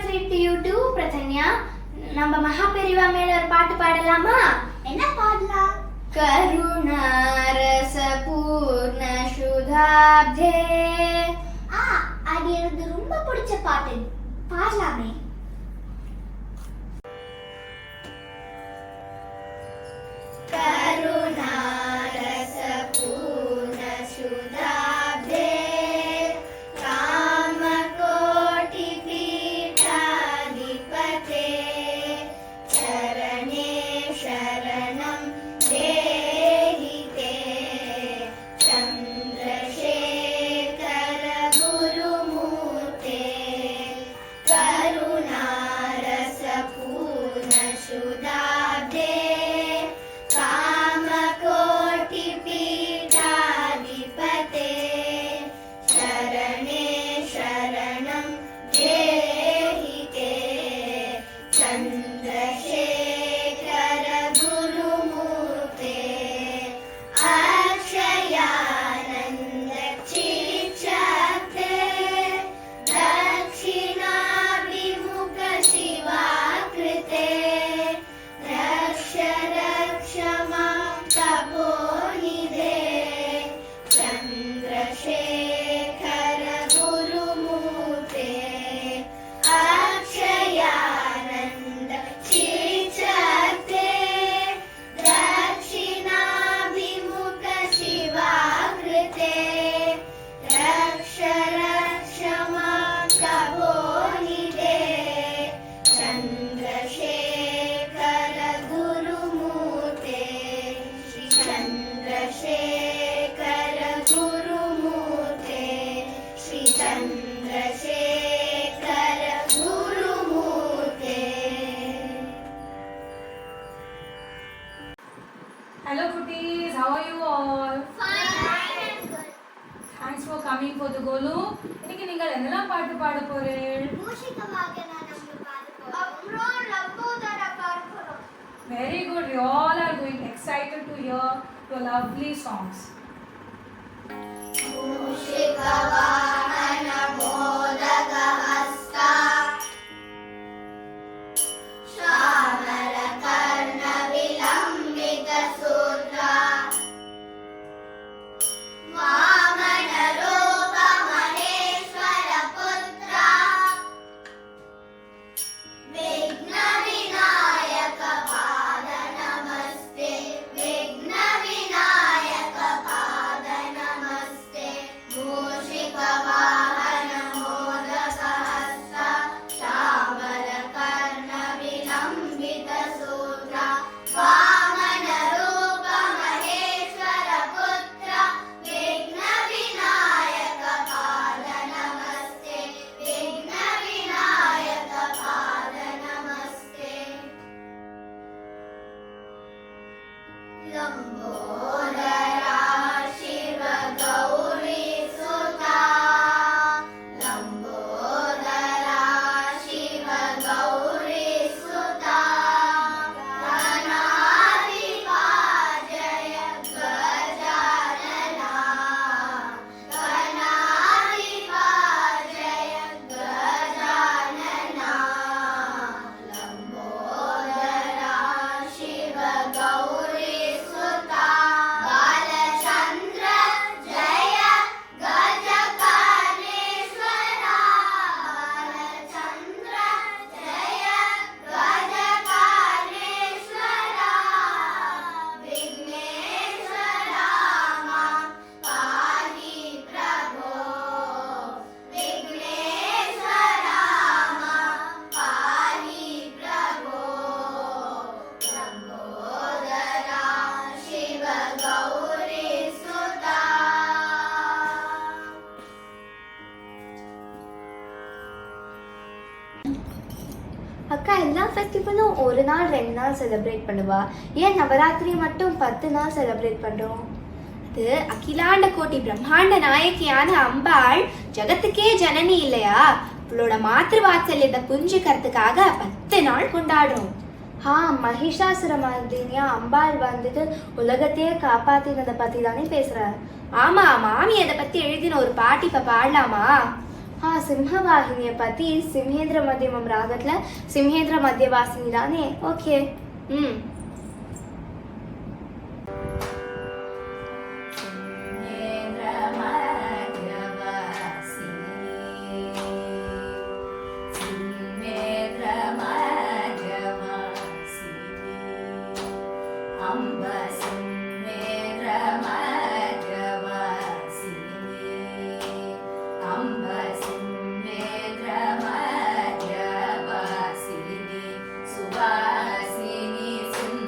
anniversary to you too, Pratanya. நம்ம மகாபெரிவா மேல ஒரு பாட்டு பாடலாமா? என்ன பாடலாம்? கருணாரச பூர்ண சுதாப்தே. அது எனக்கு ரொம்ப பிடிச்ச பாட்டு. பாடலாமே. கருணாரச பூர்ண சுதாப்தே காமகோட்டி பீಠಾಧಿಪತೆ ಚರಣೇ ಶರಣಂ ದೇಹಿತೆ ಚಂದ್ರಶೇಖರ ಗುರುಮೂರ್ತೆ ಕರುಣಾರಸ ಪೂರ್ಣ ಸುಧಾಬ್ಧೆ ಕಾಮಕೋಟಿ ಪೀಠಾಧಿಪತೆ ಶರಣೇ ಶರಣಂ ದೇಹಿತೆ ಚಂದ್ರಶೇಖರ ಗುರುಮೂರ್ತೆ ಅಕ್ಷಯಾನಂದ ಚಿಚ್ಛಕ್ತೆ ದಕ್ಷಿಣಾಭಿಮುಖ ಶಿವಾಕೃತೆ ರಕ್ಷ ರಕ್ಷ ಮಾಂ ತಪೋನಿಧೆ ಚಂದ್ರಶೇಖರ ಗುರುಮೂರ್ತೆ ಅಕ್ಷಯಾನಂದ ಚಿಚ್ಛಕ್ತೆ ದಕ್ಷಿಣಾಭಿಮುಖ ಶಿವಾಕೃತೆ ರಕ್ಷ ರಕ್ಷ ಮಾಂ ತಪೋನಿಧೆ Chandrashekhara ಗುರುಮೂರ್ತೆ Shri Chandrashekhara ಗುರುಮೂರ್ತೆ Shri Chandrashekhara ಗುರುಮೂರ್ತೆ. Hello cuties, how are you all? Thanks for coming for the Golu. இன்னைக்கு நீங்கள் என்னெல்லாம் பாட்டு பாட போறீர்கள்? Very good, you all are going excited to hear your lovely songs. ಮೂಷಿಕವಾಹನ modak ಹಸ್ತ ಶ್ಯಾಮಲ ಕರ್ಣ ವಿಲಂಬಿತ ಸೂತ್ರ ವಾಮನ ರೂಪ ಮಹೇಶ್ವರ ಪುತ್ರ ವಿಘ್ನ ವಿನಾಯಕ ಪಾದ ನಮಸ್ತೆ ವಿಘ್ನ ವಿನಾಯಕ ಪಾದ ನಮಸ್ತೆ ಮೂಷಿಕ ವಾಹನ ಮೋದಕ ಹಸ್ತ ಶ್ಯಾಮಲ ಕರ್ಣ ವಿಲಂಬಿತ ಸೂತ್ರ ವಾಮನ ರೂಪ ಮಹೇಶ್ವರ ಪುತ್ರ ವಿಘ್ನ ವಿನಾಯಕ ಪಾದ ನಮಸ್ತೆ ವಿಘ್ನ ವಿನಾಯಕ ಪಾದ ನಮಸ್ತೆ. ಲಂಬೋದರ ಶಿವ ಗೌರಿ ಸುತ ಲಂಬೋದರ ಶಿವ ಗೌರಿ ಸುತ ಗಣಾಧಿಪ ಜಯ ಗಜಾನನ ಗಣಾಧಿಪ ಜಯ ಗಜಾನನ ಲಂಬೋದರ ಶಿವ ಗೌರಿ ಸುತ ಬಾಲಚಂದ್ರ ಜಯ ಗಜಕರ್ಣೇಶ್ವರ ಬಾಲಚಂದ್ರ ಜಯ ಗಜಕರ್ಣೇಶ್ವರ ವಿಘ್ನೇಶ್ವರ ಮಾಂ ಪಾಹಿ ಪ್ರಭೋ ವಿಘ್ನೇಶ್ವರ ಮಾಂ ಪಾಹಿ ಪ್ರಭೋ ಲಂಬೋದರ ಶಿವ ಗೌರಿ ಸುತ. அக்கா எல்லா ஃபெஸ்டிவலும் ஒரு நாள் 2 நாள் செலிப்ரேட் பண்ணுவா. ஏன் நவராத்திரி மட்டும் 10 நாள் செலிப்ரேட் பண்றோம்? அது அகிலாண்ட கோட்டி பிரம்மாண்ட நாயகியான அம்பாள் ஜகத்துக்கே ஜனனி இல்லையா? அவளோட மாத்திரு வாத்சல்யத்தை புரிஞ்சுக்கிறதுக்காக 10 நாள் கொண்டாடுறோம். மகிஷாசுர மர்தினியா அம்பாள் வந்துட்டு உலகத்தையே காப்பாத்தினதை பத்தி தானே பேசுற. ஆமா, மாமி அதை பத்தி எழுதின ஒரு பாட்டு இப்ப பாடலாமா? சிம்ஹவாகினியை பற்றி சிம்ஹேந்திர மத்தியமம் ராகத்தில் சிம்ஹேந்திர மத்தியவாசினி தானே? ஓகே. सुवासिनी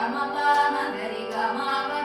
gama pa ma gari gama pa